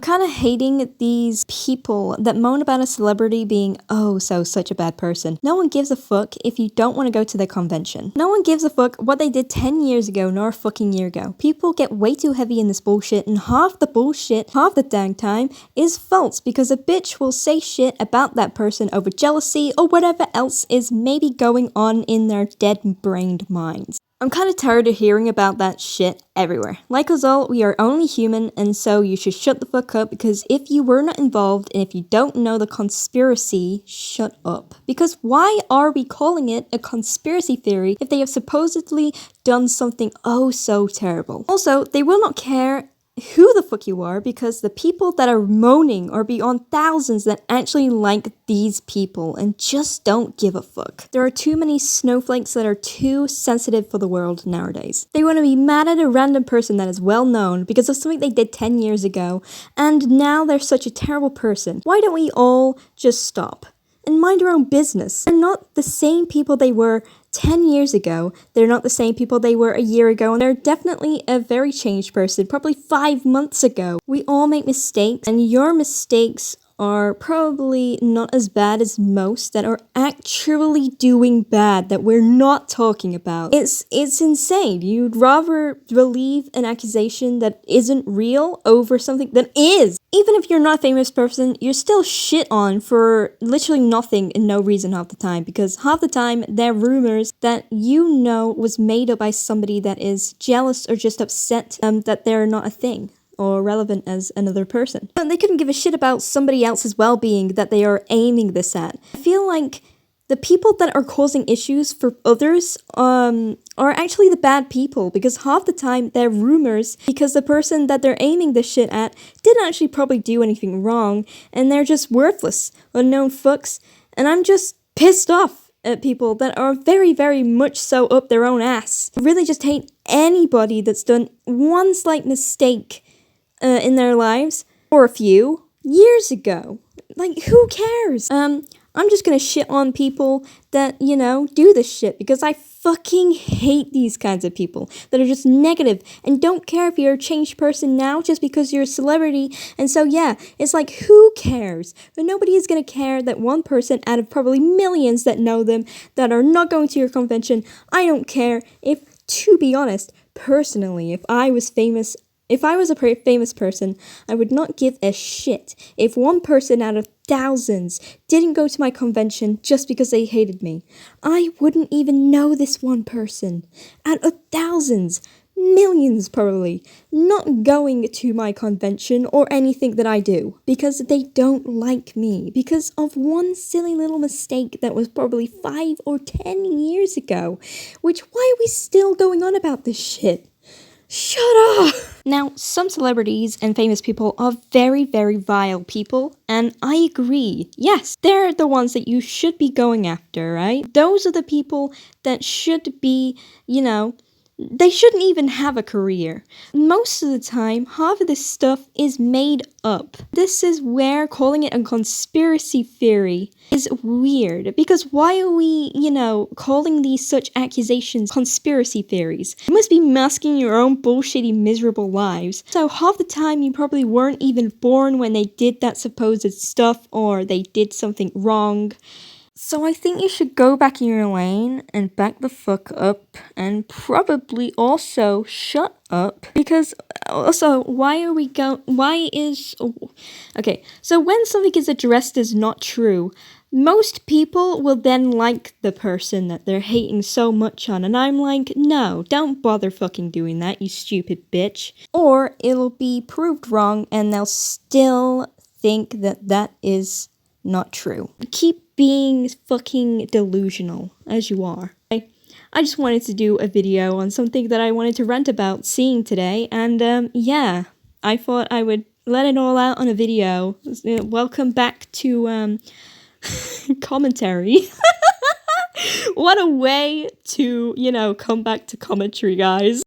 kind of hating these people that moan about a celebrity being such a bad person. No one gives a fuck if you don't want to go to their convention. No one gives a fuck what they did 10 years ago nor a fucking year ago. People get way too heavy in this bullshit, and half the bullshit, half the dang time, is false because a bitch will say shit about that person over jealousy or whatever else is maybe going on in their dead-brained minds. I'm kind of tired of hearing about that shit everywhere. Like us all, we are only human, and so you should shut the fuck up, because if you were not involved and if you don't know the conspiracy, shut up. Because why are we calling it a conspiracy theory if they have supposedly done something so terrible? Also, they will not care who the fuck you are, because the people that are moaning are beyond thousands that actually like these people and just don't give a fuck. There are too many snowflakes that are too sensitive for the world nowadays. They want to be mad at a random person that is well known because of something they did 10 years ago, and now they're such a terrible person. Why don't we all just stop and mind our own business? They're not the same people they were 10 years ago. They're not the same people they were a year ago, and they're definitely a very changed person, probably 5 months ago. We all make mistakes, and your mistakes are probably not as bad as most that are actually doing bad that we're not talking about. It's insane. You'd rather believe an accusation that isn't real over something that is. Even if you're not a famous person, you're still shit on for literally nothing and no reason half the time, because half the time they're rumors that you know was made up by somebody that is jealous or just upset that they're not a thing or relevant as another person. But they couldn't give a shit about somebody else's well-being that they are aiming this at. I feel like the people that are causing issues for others are actually the bad people, because half the time they're rumors because the person that they're aiming this shit at didn't actually probably do anything wrong, and they're just worthless, unknown fucks, and I'm just pissed off at people that are very, very much so up their own ass. I really just hate anybody that's done one slight mistake in their lives, or a few, years ago. Like, who cares? I'm just gonna shit on people that, do this shit, because I fucking hate these kinds of people that are just negative and don't care if you're a changed person now just because you're a celebrity. And so, yeah, it's like, who cares? But nobody is gonna care that one person out of probably millions that know them that are not going to your convention. I don't care if, to be honest, personally, if I was a famous person, I would not give a shit if one person out of thousands didn't go to my convention just because they hated me. I wouldn't even know this one person out of thousands, millions probably, not going to my convention or anything that I do because they don't like me, because of one silly little mistake that was probably 5 or 10 years ago. Which, why are we still going on about this shit? Shut up! Now, some celebrities and famous people are very, very vile people, and I agree. Yes, they're the ones that you should be going after, right? Those are the people that should be, they shouldn't even have a career. Most of the time, half of this stuff is made up. This is where calling it a conspiracy theory is weird, because why are we, calling these such accusations conspiracy theories? You must be masking your own bullshitty, miserable lives. So half the time you probably weren't even born when they did that supposed stuff, or they did something wrong. So I think you should go back in your lane and back the fuck up, and probably also shut up, because also, okay, so when something is addressed as not true, most people will then like the person that they're hating so much on, and I'm like, no, don't bother fucking doing that, you stupid bitch. Or it'll be proved wrong, and they'll still think that that is not true. Keep being fucking delusional, as you are. I just wanted to do a video on something that I wanted to rant about seeing today, and yeah, I thought I would let it all out on a video. Welcome back to commentary. What a way to, come back to commentary, guys.